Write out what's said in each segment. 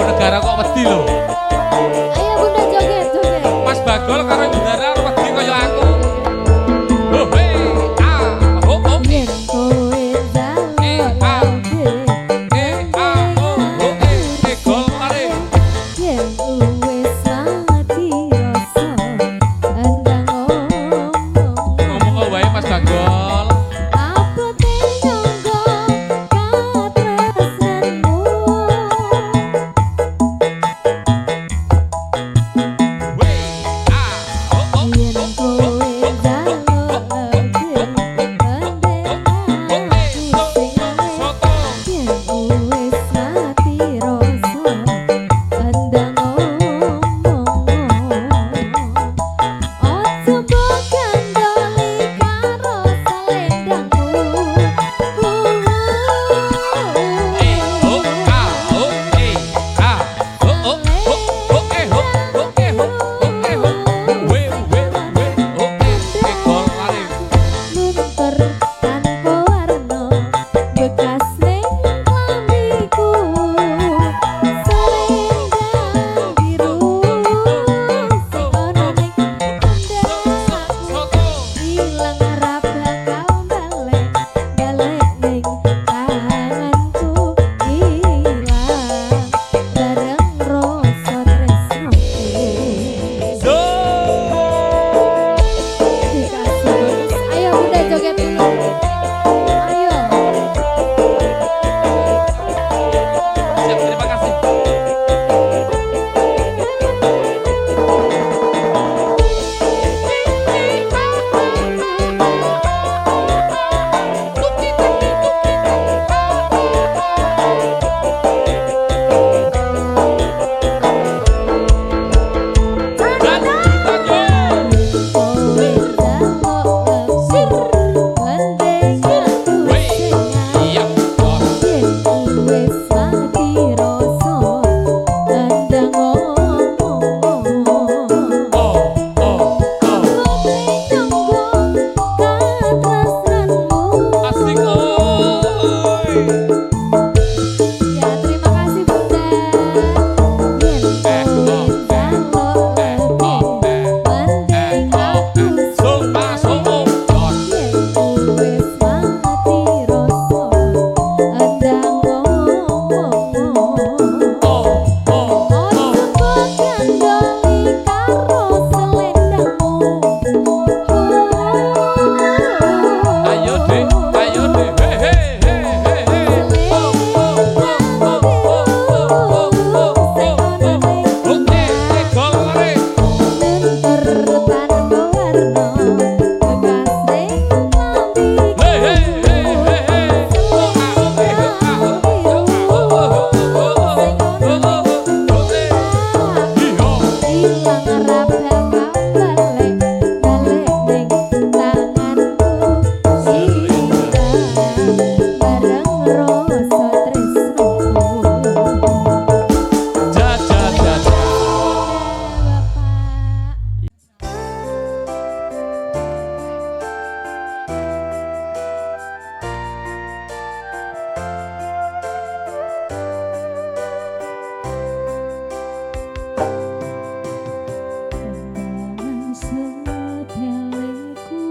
Negara kok wedi lho. Ayo Bunda joget, joget. Mas Bagol karo Ibu Dara wedi kaya aku. Oh hey, ah, oh oh. Yen kowe zalok Gol mari. yen wis mati rasa andang Ngomong wae Mas Bagol. apa te nyonggo katresnanmu Wey, ah, oh oh. yen kowe zalok andeng aku sing Soto. yen wis mati rasa andang ojo mbok gandoli karo selendangmu luntur tanpa warna bekas ning klambiku selendang biru sing ana ning pundakku ilang ora bakal balik ning tanganku ilang bareng rasa tresnoku dikasih. Ayo Bunda joget dulu. Ayo. Terima kasih. Kowe zalok sir gandeng aku sing Iya, oh. yen wis mati rasa andang Asik oi. Ya terima kasih Bunda. Yen kowe zalok gandeng aku Sopa sopo. yen wis mati rasa andang ojo mbok gandoli karo selendangmu Ayo deh, ayo deh. He he he he he. Oke, gol mari. luntur tanpa warna bekas ning klambiku He he he he he. ilang ora bakal balik ning tanganku ilang bareng rasa tresnoku Jajan. Bapak. Pandangan sepeleku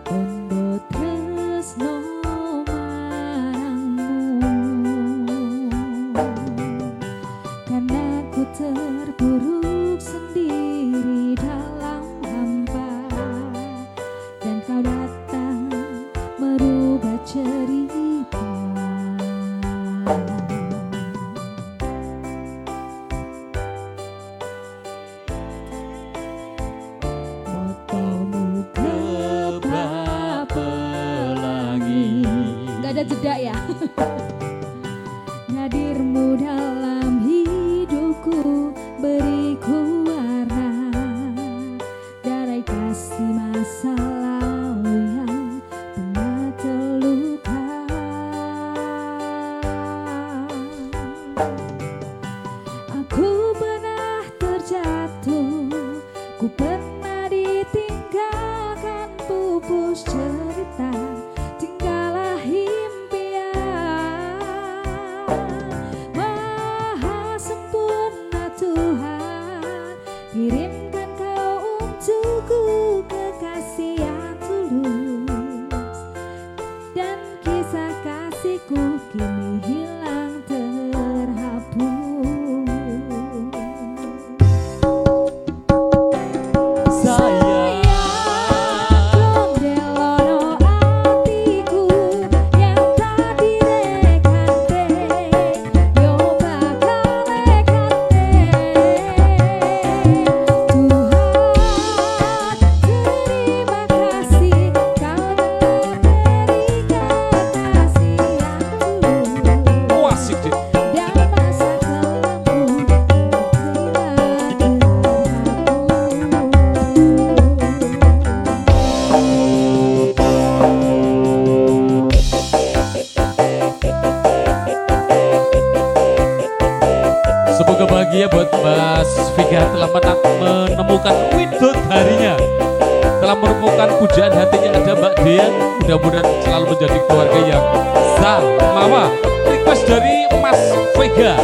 Ondo tresno marangmu Karena ku terpuruk sendiri dalam hampa Dan kau datang merubah cerita Fotomu kebab pelangi Gak ada jeda ya Hadirmu dalam hidupku beriku warna Darai kasih masa lalu yang pernah terluka Aku pernah terjatuh Ku pernah ditinggalkan pupus cerita Tinggallah impian bahagia buat Mas Vega telah menemukan widodarinya, telah menemukan pujaan hatinya. Ada Mbak Dian, mudah-mudahan selalu menjadi keluarga yang samawa. Request dari Mas Vega.